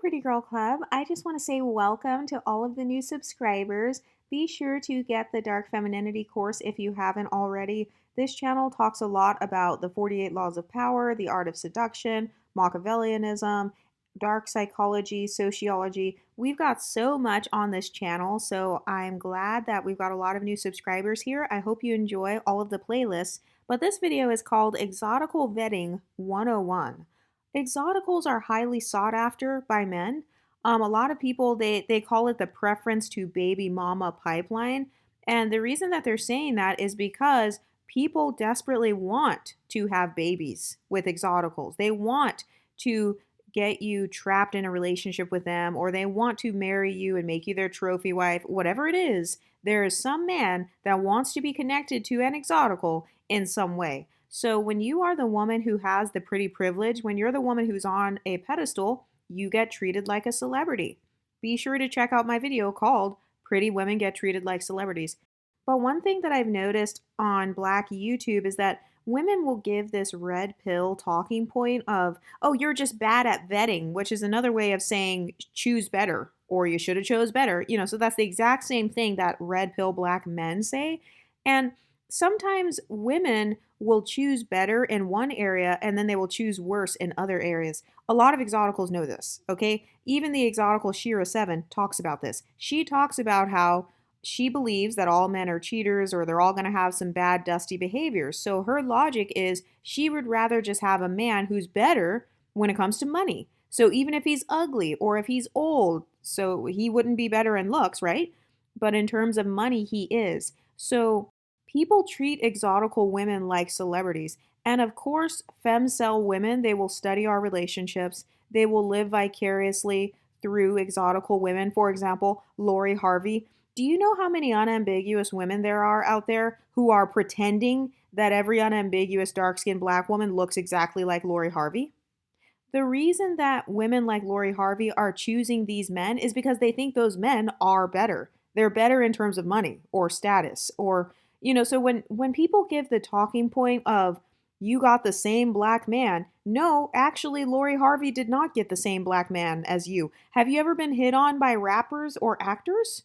Pretty Girl Club. I just want to say welcome to all of the new subscribers. Be sure to get the Dark Femininity course if you haven't already. This channel talks a lot about the 48 Laws of Power, the art of seduction, Machiavellianism, dark psychology, sociology. We've got so much on this channel, so I'm glad that we've got a lot of new subscribers here. I hope you enjoy all of the playlists. But this video is called Exotical Vetting 101. Exoticals are highly sought after by men. A lot of people they call it the preference to baby mama pipeline, and the reason that they're saying that is because people desperately want to have babies with exoticals. They want to get you trapped in a relationship with them, or they want to marry you and make you their trophy wife. Whatever it is, there is some man that wants to be connected to an exotical in some way. So when you are the woman who has the pretty privilege, when you're the woman who's on a pedestal, you get treated like a celebrity. Be sure to check out my video called Pretty Women Get Treated Like Celebrities. But one thing that I've noticed on Black YouTube is that women will give this red pill talking point of, oh, you're just bad at vetting, which is another way of saying choose better or you should have chose better. So that's the exact same thing that red pill black men say. And sometimes women will choose better in one area and then they will choose worse in other areas. A lot of exoticals know this, okay? Even the exotical Shira 7 talks about this. She talks about how she believes that all men are cheaters or they're all going to have some bad, dusty behaviors. So her logic is she would rather just have a man who's better when it comes to money. So even if he's ugly or if he's old, so he wouldn't be better in looks, right? But in terms of money, he is. So people treat exotical women like celebrities. And of course, Femcell Women, they will study our relationships. They will live vicariously through exotical women. For example, Lori Harvey. Do you know how many unambiguous women there are out there who are pretending that every unambiguous dark-skinned black woman looks exactly like Lori Harvey? The reason that women like Lori Harvey are choosing these men is because they think those men are better. They're better in terms of money or status or, so when people give the talking point of you got the same black man, no, actually Lori Harvey did not get the same black man as you. Have you ever been hit on by rappers or actors?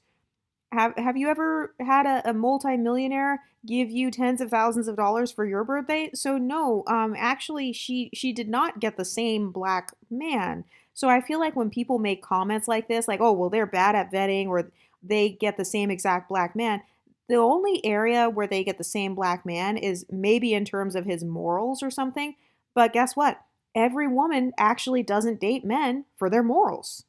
Have you ever had a multimillionaire give you tens of thousands of dollars for your birthday? So no, actually she did not get the same black man. So I feel like when people make comments like this, like, oh, well, they're bad at vetting or they get the same exact black man, the only area where they get the same black man is maybe in terms of his morals or something. But guess what? Every woman actually doesn't date men for their morals.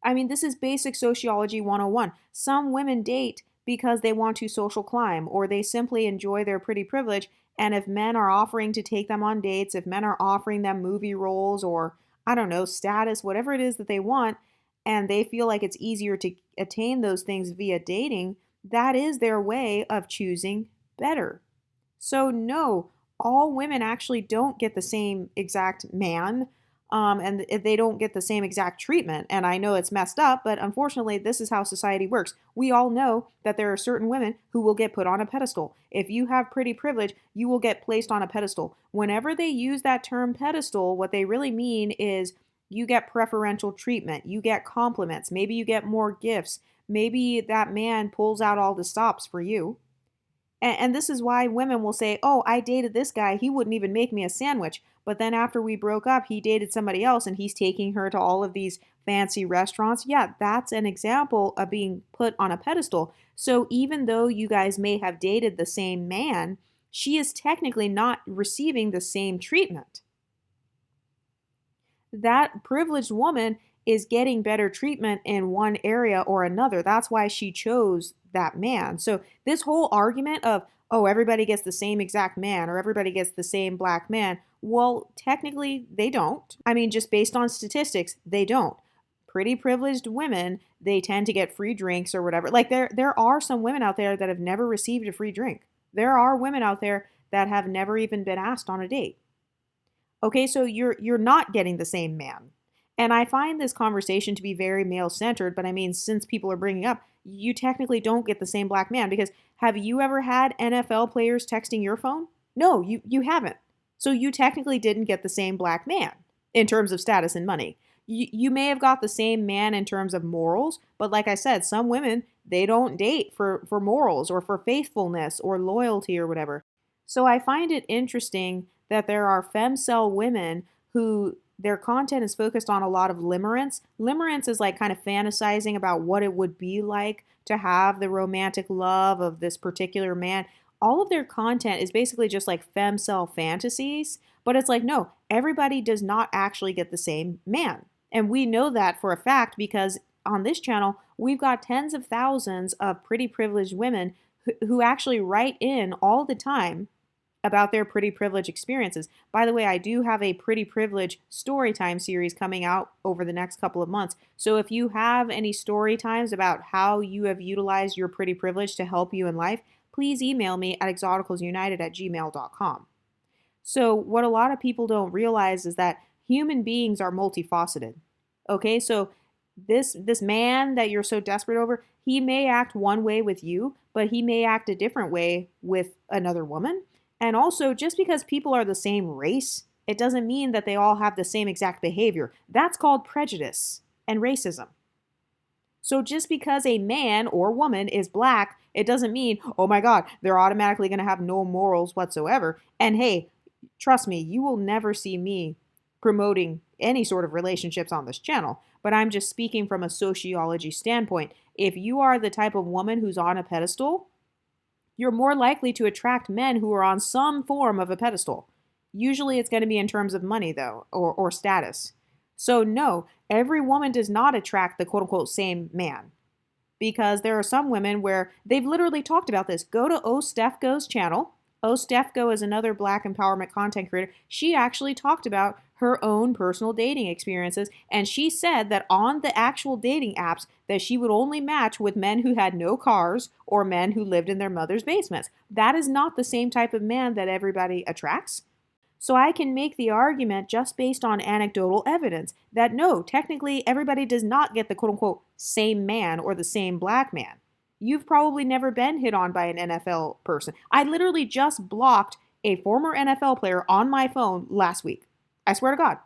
I mean, this is basic sociology 101. Some women date because they want to social climb or they simply enjoy their pretty privilege. And if men are offering to take them on dates, if men are offering them movie roles or, I don't know, status, whatever it is that they want, and they feel like it's easier to attain those things via dating, that is their way of choosing better. So, no, all women actually don't get the same exact man. And they don't get the same exact treatment. And I know it's messed up, but unfortunately, this is how society works. We all know that there are certain women who will get put on a pedestal. If you have pretty privilege, you will get placed on a pedestal. Whenever they use that term pedestal, what they really mean is you get preferential treatment, you get compliments, maybe you get more gifts, maybe that man pulls out all the stops for you. And this is why women will say, oh, I dated this guy. He wouldn't even make me a sandwich. But then after we broke up, he dated somebody else and he's taking her to all of these fancy restaurants. Yeah, that's an example of being put on a pedestal. So even though you guys may have dated the same man, she is technically not receiving the same treatment. That privileged woman is getting better treatment in one area or another. That's why she chose that man. So this whole argument of, oh, everybody gets the same exact man or everybody gets the same black man, well, technically they don't. I mean, just based on statistics, they don't. Pretty privileged women, they tend to get free drinks or whatever. Like there are some women out there that have never received a free drink. There are women out there that have never even been asked on a date. Okay, so you're not getting the same man. And I find this conversation to be very male-centered, but I mean, since people are bringing up, you technically don't get the same black man because have you ever had NFL players texting your phone? No, you haven't. So you technically didn't get the same black man in terms of status and money. You may have got the same man in terms of morals, but like I said, some women, they don't date for morals or for faithfulness or loyalty or whatever. So I find it interesting that there are femcell women who their content is focused on a lot of limerence. Limerence is like kind of fantasizing about what it would be like to have the romantic love of this particular man. All of their content is basically just like femcell fantasies, but it's like, no, everybody does not actually get the same man. And we know that for a fact because on this channel, we've got tens of thousands of pretty privileged women who actually write in all the time about their pretty privilege experiences. By the way, I do have a pretty privilege story time series coming out over the next couple of months. So if you have any story times about how you have utilized your pretty privilege to help you in life, please email me at exoticalsunited@gmail.com. So what a lot of people don't realize is that human beings are multifaceted. Okay, so this man that you're so desperate over, he may act one way with you, but he may act a different way with another woman. And also, just because people are the same race, it doesn't mean that they all have the same exact behavior. That's called prejudice and racism. So just because a man or woman is black, it doesn't mean, oh my God, they're automatically going to have no morals whatsoever. And hey, trust me, you will never see me promoting any sort of relationships on this channel, but I'm just speaking from a sociology standpoint. If you are the type of woman who's on a pedestal, you're more likely to attract men who are on some form of a pedestal. Usually it's going to be in terms of money, though, or status. So no, every woman does not attract the quote-unquote same man. Because there are some women where they've literally talked about this. Go to O. Stefko's channel. O. Stefko is another Black empowerment content creator. She actually talked about her own personal dating experiences, and she said that on the actual dating apps that she would only match with men who had no cars or men who lived in their mother's basements. That is not the same type of man that everybody attracts. So I can make the argument just based on anecdotal evidence that no, technically everybody does not get the quote-unquote same man or the same black man. You've probably never been hit on by an NFL person. I literally just blocked a former NFL player on my phone last week. I swear to God.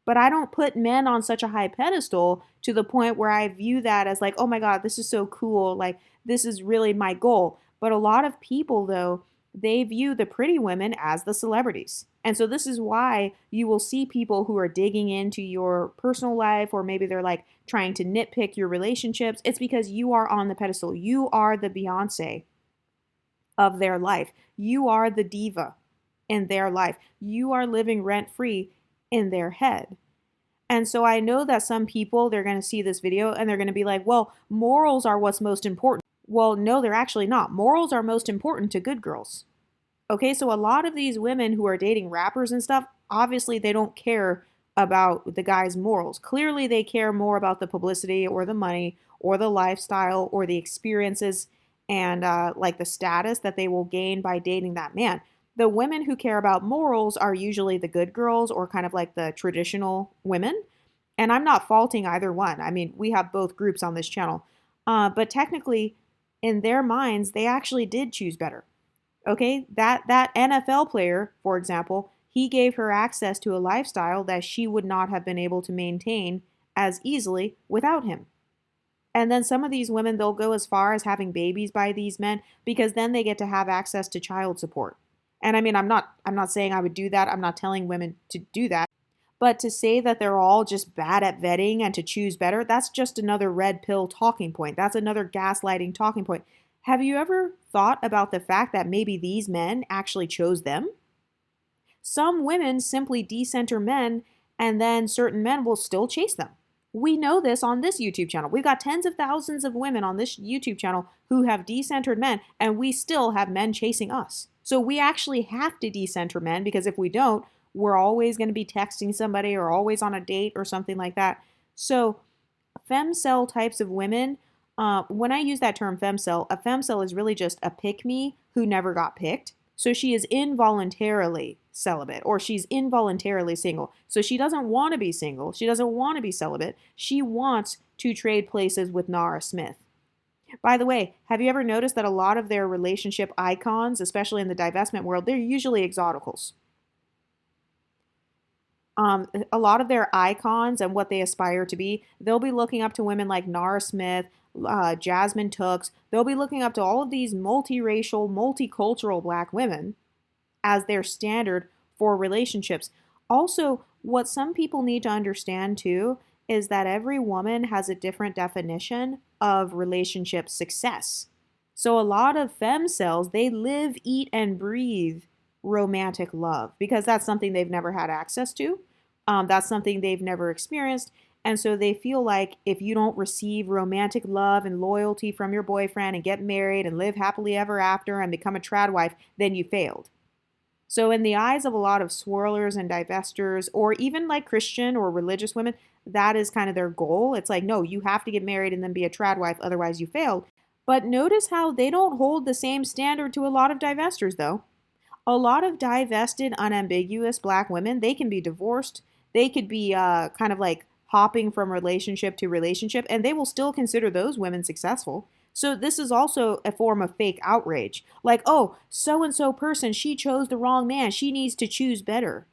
But I don't put men on such a high pedestal to the point where I view that as like, oh my God, this is so cool. Like, this is really my goal. But a lot of people, though, they view the pretty women as the celebrities. And so this is why you will see people who are digging into your personal life, or maybe they're like trying to nitpick your relationships. It's because you are on the pedestal. You are the Beyonce of their life. You are the diva in their life. You are living rent-free in their head. And so I know that some people, they're going to see this video and they're going to be like, well, morals are what's most important. Well, no, they're actually not. Morals are most important to good girls. Okay, so a lot of these women who are dating rappers and stuff, obviously they don't care about the guy's morals. Clearly they care more about the publicity or the money or the lifestyle or the experiences and like the status that they will gain by dating that man. The women who care about morals are usually the good girls or kind of like the traditional women. And I'm not faulting either one. I mean, we have both groups on this channel. But technically, in their minds, they actually did choose better. Okay, that NFL player, for example, he gave her access to a lifestyle that she would not have been able to maintain as easily without him. And then some of these women, they'll go as far as having babies by these men because then they get to have access to child support. And I mean, I'm not saying I would do that. I'm not telling women to do that. But to say that they're all just bad at vetting and to choose better, that's just another red pill talking point. That's another gaslighting talking point. Have you ever thought about the fact that maybe these men actually chose them? Some women simply decenter men, and then certain men will still chase them. We know this on this YouTube channel. We've got tens of thousands of women on this YouTube channel who have decentered men, and we still have men chasing us. So we actually have to decenter men because if we don't, we're always going to be texting somebody or always on a date or something like that. So femcell types of women, when I use that term femcell, a femcell is really just a pick-me who never got picked. So she is involuntarily celibate or she's involuntarily single. So she doesn't want to be single. She doesn't want to be celibate. She wants to trade places with Nara Smith. By the way, have you ever noticed that a lot of their relationship icons, especially in the divestment world, they're usually exoticals? A lot of their icons and what they aspire to be, they'll be looking up to women like Nara Smith, Jasmine Tooks. They'll be looking up to all of these multiracial, multicultural black women as their standard for relationships. Also, what some people need to understand too is that every woman has a different definition of relationship success. So a lot of femcells, they live, eat, and breathe romantic love because that's something they've never had access to. That's something they've never experienced. And so they feel like if you don't receive romantic love and loyalty from your boyfriend and get married and live happily ever after and become a trad wife, then you failed. So, in the eyes of a lot of swirlers and divestors, or even like Christian or religious women, that is kind of their goal. It's like, no, you have to get married and then be a trad wife, otherwise you failed. But notice how they don't hold the same standard to a lot of divestors, though. A lot of divested, unambiguous black women, they can be divorced. They could be kind of like hopping from relationship to relationship, and they will still consider those women successful. So this is also a form of fake outrage. Like, oh, so and so person, she chose the wrong man. She needs to choose better.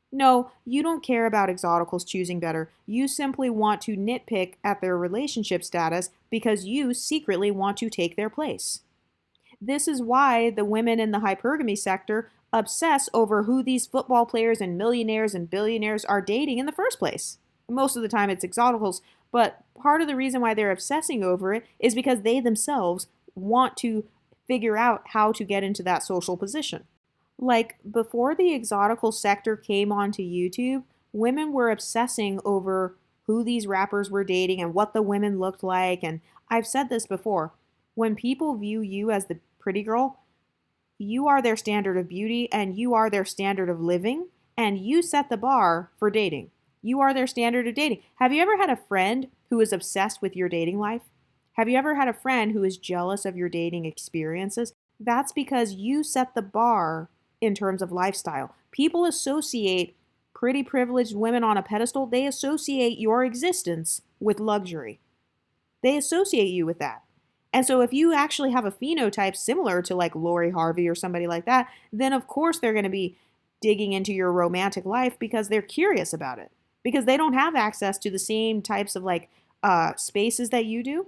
No, you don't care about exoticals choosing better. You simply want to nitpick at their relationship status because you secretly want to take their place. This is why the women in the hypergamy sector obsess over who these football players and millionaires and billionaires are dating in the first place. Most of the time it's exoticals, but part of the reason why they're obsessing over it is because they themselves want to figure out how to get into that social position. Like before the exotical sector came onto YouTube, women were obsessing over who these rappers were dating and what the women looked like. And I've said this before, when people view you as the pretty girl, you are their standard of beauty and you are their standard of living, and you set the bar for dating. You are their standard of dating. Have you ever had a friend who is obsessed with your dating life? Have you ever had a friend who is jealous of your dating experiences? That's because you set the bar in terms of lifestyle. People associate pretty privileged women on a pedestal, they associate your existence with luxury. They associate you with that. And so if you actually have a phenotype similar to like Lori Harvey or somebody like that, then of course they're going to be digging into your romantic life because they're curious about it. Because they don't have access to the same types of like spaces that you do.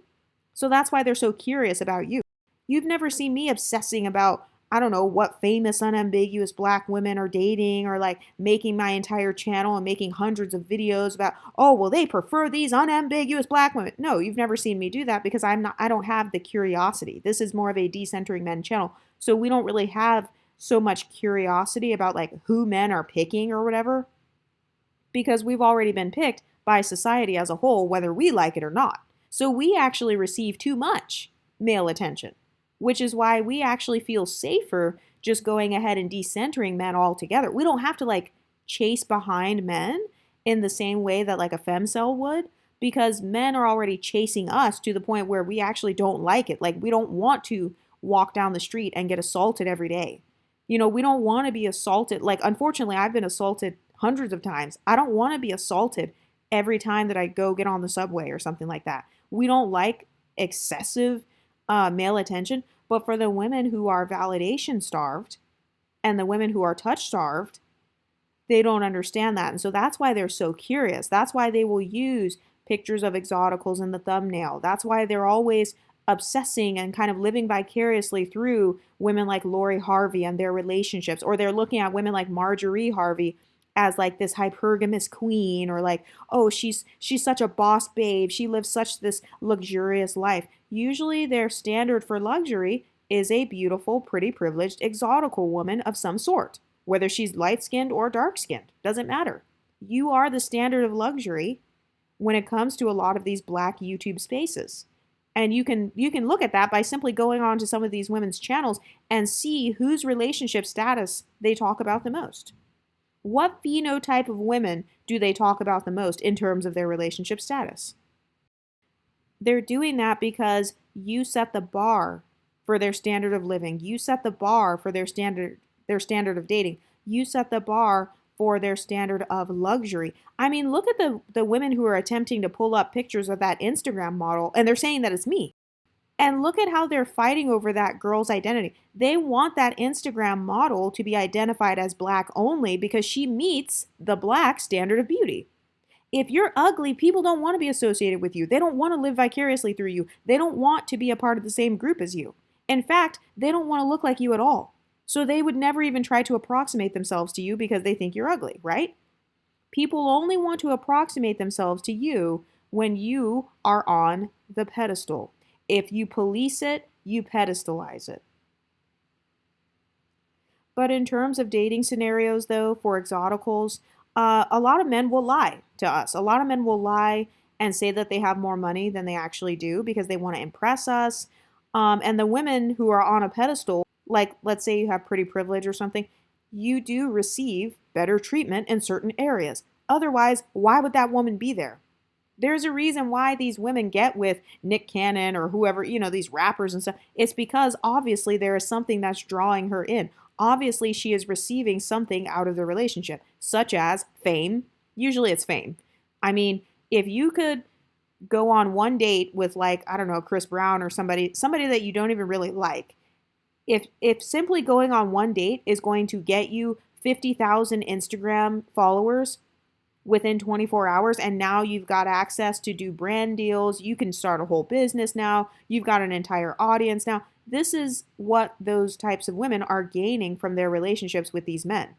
So that's why they're so curious about you. You've never seen me obsessing about, I don't know, what famous unambiguous black women are dating, or like making my entire channel and making hundreds of videos about, oh, well, they prefer these unambiguous black women. No, you've never seen me do that because I don't have the curiosity. This is more of a decentering men channel. So we don't really have so much curiosity about like who men are picking or whatever, because we've already been picked by society as a whole, whether we like it or not. So we actually receive too much male attention, which is why we actually feel safer just going ahead and decentering men altogether. We don't have to like chase behind men in the same way that like a femcell would, because men are already chasing us to the point where we actually don't like it. Like we don't want to walk down the street and get assaulted every day. You know, we don't want to be assaulted. Like, unfortunately, I've been assaulted hundreds of times. I don't want to be assaulted every time that I go get on the subway or something like that. We don't like excessive male attention. But for the women who are validation starved and the women who are touch starved, they don't understand that. And so that's why they're so curious. That's why they will use pictures of exoticals in the thumbnail. That's why they're always obsessing and kind of living vicariously through women like Lori Harvey and their relationships, or they're looking at women like Marjorie Harvey as like this hypergamous queen, or like, oh, she's such a boss babe, she lives such this luxurious life. Usually their standard for luxury is a beautiful, pretty, privileged, exotical woman of some sort, whether she's light-skinned or dark-skinned, doesn't matter. You are the standard of luxury when it comes to a lot of these black YouTube spaces. And you can look at that by simply going on to some of these women's channels and see whose relationship status they talk about the most. What phenotype of women do they talk about the most in terms of their relationship status? They're doing that because you set the bar for their standard of living. You set the bar for their standard of dating. You set the bar for their standard of luxury. I mean, look at the women who are attempting to pull up pictures of that Instagram model, and they're saying that it's me. And look at how they're fighting over that girl's identity. They want that Instagram model to be identified as black only because she meets the black standard of beauty. If you're ugly, people don't want to be associated with you. They don't want to live vicariously through you. They don't want to be a part of the same group as you. In fact, they don't want to look like you at all. So they would never even try to approximate themselves to you because they think you're ugly, right? People only want to approximate themselves to you when you are on the pedestal. If you police it, you pedestalize it. But in terms of dating scenarios, though, for exoticals, a lot of men will lie to us. A lot of men will lie and say that they have more money than they actually do because they want to impress us. And the women who are on a pedestal, like let's say you have pretty privilege or something, you do receive better treatment in certain areas. Otherwise, why would that woman be there? There's a reason why these women get with Nick Cannon or whoever, these rappers and stuff. It's because obviously there is something that's drawing her in. Obviously, she is receiving something out of the relationship, such as fame. Usually it's fame. I mean, if you could go on one date with, like, I don't know, Chris Brown or somebody that you don't even really like, if simply going on one date is going to get you 50,000 Instagram followers within 24 hours, and now you've got access to do brand deals, you can start a whole business now, you've got an entire audience now. This is what those types of women are gaining from their relationships with these men.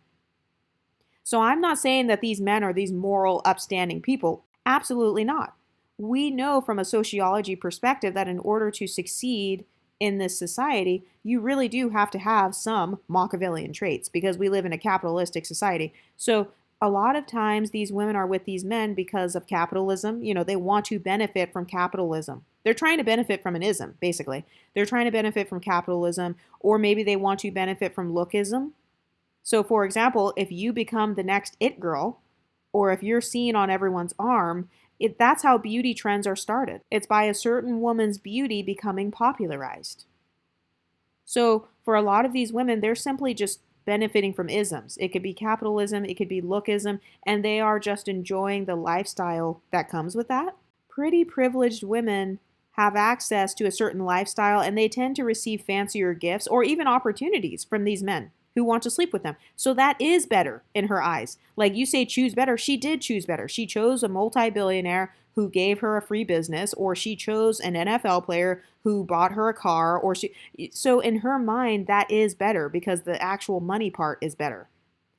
So I'm not saying that these men are these moral, upstanding people. Absolutely not. We know from a sociology perspective that in order to succeed in this society, you really do have to have some Machiavellian traits because we live in a capitalistic society. So a lot of times these women are with these men because of capitalism. They want to benefit from capitalism. They're trying to benefit from an ism, basically. They're trying to benefit from capitalism, or maybe they want to benefit from lookism. So for example, if you become the next it girl, or if you're seen on everyone's arm, that's how beauty trends are started. It's by a certain woman's beauty becoming popularized. So for a lot of these women, they're simply just benefiting from isms. It could be capitalism, it could be lookism, and they are just enjoying the lifestyle that comes with that. Pretty privileged women have access to a certain lifestyle, and they tend to receive fancier gifts or even opportunities from these men who want to sleep with them. So that is better in her eyes. Like you say, choose better. She did choose better. She chose a multi-billionaire who gave her a free business, or she chose an NFL player who bought her a car, so in her mind, that is better because the actual money part is better.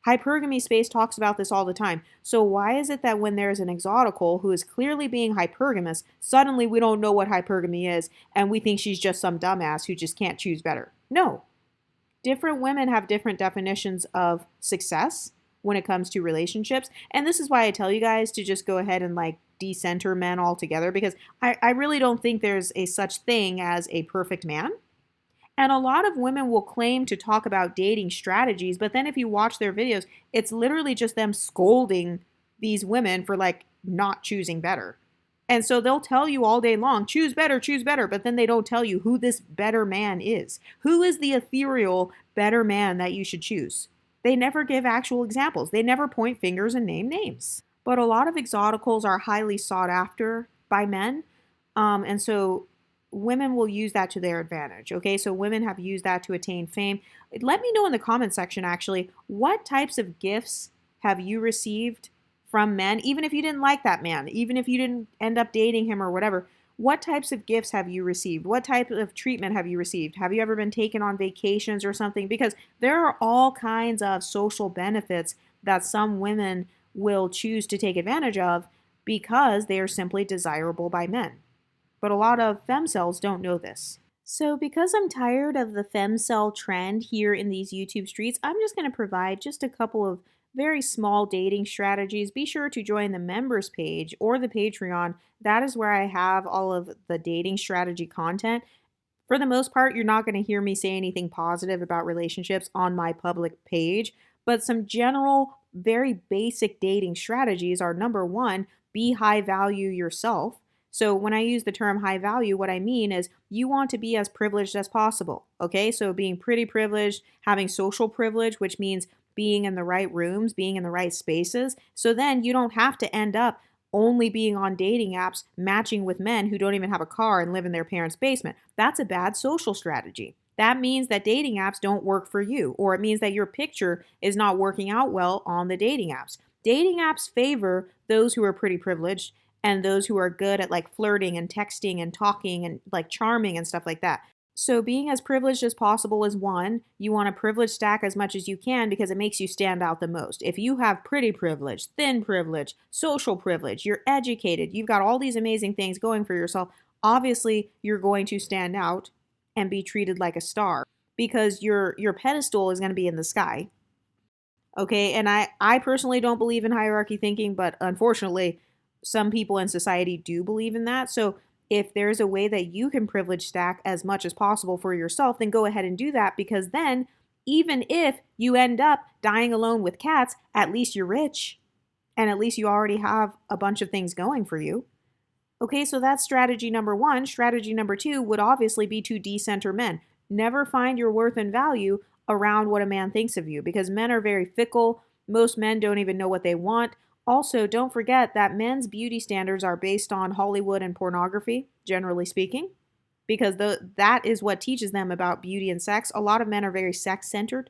Hypergamy space talks about this all the time. So why is it that when there's an exotical who is clearly being hypergamous, suddenly we don't know what hypergamy is and we think she's just some dumbass who just can't choose better? No. Different women have different definitions of success when it comes to relationships. And this is why I tell you guys to just go ahead and decenter men altogether, because I really don't think there's a such thing as a perfect man. And a lot of women will claim to talk about dating strategies, but then if you watch their videos, it's literally just them scolding these women for not choosing better. And so they'll tell you all day long, choose better, but then they don't tell you who this better man is. Who is the ethereal better man that you should choose? They never give actual examples. They never point fingers and name names. But a lot of exoticals are highly sought after by men. And so women will use that to their advantage. Okay, so women have used that to attain fame. Let me know in the comment section, actually, what types of gifts have you received from men, even if you didn't like that man, even if you didn't end up dating him or whatever. What types of gifts have you received? What type of treatment have you received? Have you ever been taken on vacations or something? Because there are all kinds of social benefits that some women will choose to take advantage of because they are simply desirable by men. But a lot of femcells don't know this. So because I'm tired of the femcell trend here in these YouTube streets, I'm just going to provide just a couple of very small dating strategies. Be sure to join the members page or the Patreon. That is where I have all of the dating strategy content. For the most part, you're not going to hear me say anything positive about relationships on my public page, but some general, very basic dating strategies are: number one, be high value yourself. So when I use the term high value, what I mean is you want to be as privileged as possible. Okay, so being pretty privileged, having social privilege, which means being in the right rooms, being in the right spaces. So then you don't have to end up only being on dating apps, matching with men who don't even have a car and live in their parents' basement. That's a bad social strategy. That means that dating apps don't work for you, or it means that your picture is not working out well on the dating apps. Dating apps favor those who are pretty privileged and those who are good at like flirting and texting and talking and like charming and stuff like that. So, being as privileged as possible is one. You want to privilege stack as much as you can because it makes you stand out the most. If you have pretty privilege, thin privilege, social privilege, you're educated, you've got all these amazing things going for yourself, obviously you're going to stand out and be treated like a star because your pedestal is going to be in the sky. Okay, and I personally don't believe in hierarchy thinking, but unfortunately, some people in society do believe in that. So if there's a way that you can privilege stack as much as possible for yourself, then go ahead and do that because then even if you end up dying alone with cats, at least you're rich and at least you already have a bunch of things going for you. Okay, so that's strategy number one. Strategy number two would obviously be to decenter men. Never find your worth and value around what a man thinks of you because men are very fickle. Most men don't even know what they want. Also, don't forget that men's beauty standards are based on Hollywood and pornography, generally speaking, because that is what teaches them about beauty and sex. A lot of men are very sex-centered.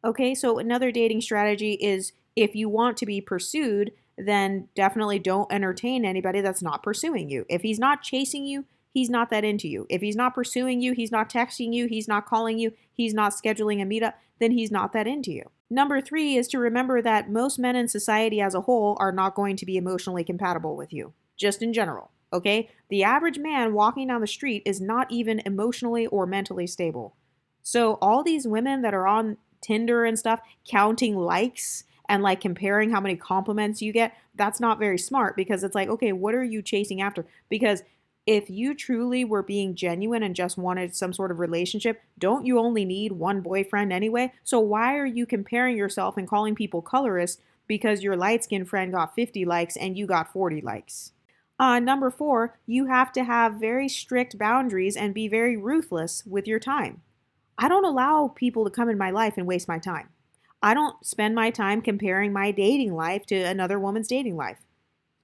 Okay, so another dating strategy is if you want to be pursued, then definitely don't entertain anybody that's not pursuing you. If he's not chasing you, he's not that into you. If he's not pursuing you, he's not texting you, he's not calling you, he's not scheduling a meetup, then he's not that into you. Number three is to remember that most men in society as a whole are not going to be emotionally compatible with you, just in general, okay? The average man walking down the street is not even emotionally or mentally stable. So all these women that are on Tinder and stuff, counting likes and like comparing how many compliments you get, that's not very smart because it's like, okay, what are you chasing after? Because if you truly were being genuine and just wanted some sort of relationship, don't you only need one boyfriend anyway? So why are you comparing yourself and calling people colorist because your light-skinned friend got 50 likes and you got 40 likes? Number four, you have to have very strict boundaries and be very ruthless with your time. I don't allow people to come in my life and waste my time. I don't spend my time comparing my dating life to another woman's dating life.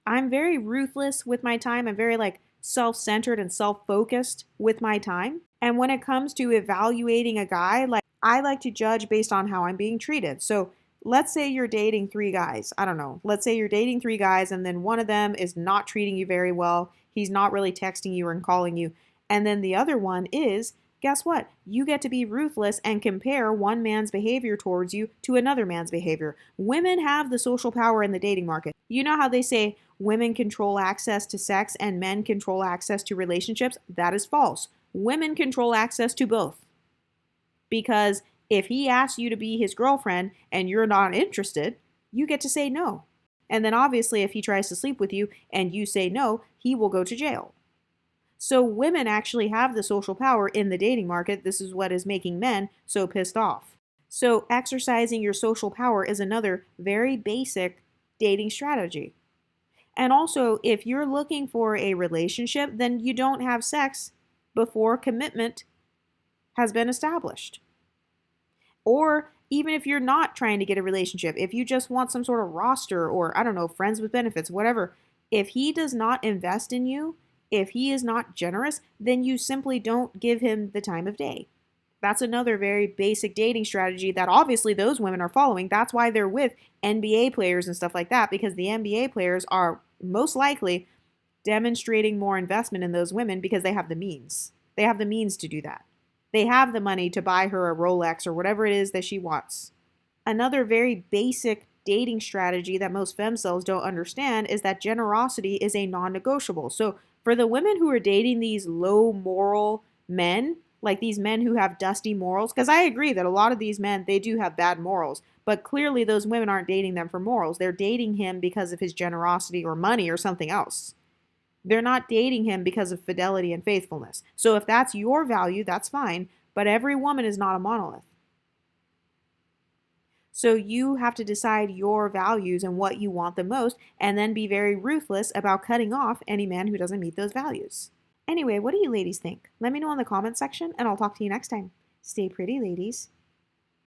I'm very ruthless with my time. I'm very like self-centered and self-focused with my time. And when it comes to evaluating a guy, like I like to judge based on how I'm being treated. So let's say you're dating three guys. I don't know. Let's say you're dating three guys and then one of them is not treating you very well. He's not really texting you or calling you. And then the other one is, guess what? You get to be ruthless and compare one man's behavior towards you to another man's behavior. Women have the social power in the dating market. You know how they say women control access to sex and men control access to relationships? That is false. Women control access to both. Because if he asks you to be his girlfriend and you're not interested, you get to say no. And then obviously if he tries to sleep with you and you say no, he will go to jail. So women actually have the social power in the dating market. This is what is making men so pissed off. So exercising your social power is another very basic dating strategy. And also, if you're looking for a relationship, then you don't have sex before commitment has been established. Or even if you're not trying to get a relationship, if you just want some sort of roster or, I don't know, friends with benefits, whatever, if he does not invest in you, if he is not generous, then you simply don't give him the time of day. That's another very basic dating strategy that obviously those women are following. That's why they're with NBA players and stuff like that, because the NBA players are most likely demonstrating more investment in those women because they have the means. They have the means to do that. They have the money to buy her a Rolex or whatever it is that she wants. Another very basic dating strategy that most femcells don't understand is that generosity is a non-negotiable. So for the women who are dating these low moral men, like these men who have dusty morals, because I agree that a lot of these men, they do have bad morals, but clearly those women aren't dating them for morals. They're dating him because of his generosity or money or something else. They're not dating him because of fidelity and faithfulness. So if that's your value, that's fine, but every woman is not a monolith. So you have to decide your values and what you want the most, and then be very ruthless about cutting off any man who doesn't meet those values. Anyway, what do you ladies think? Let me know in the comment section, and I'll talk to you next time. Stay pretty, ladies.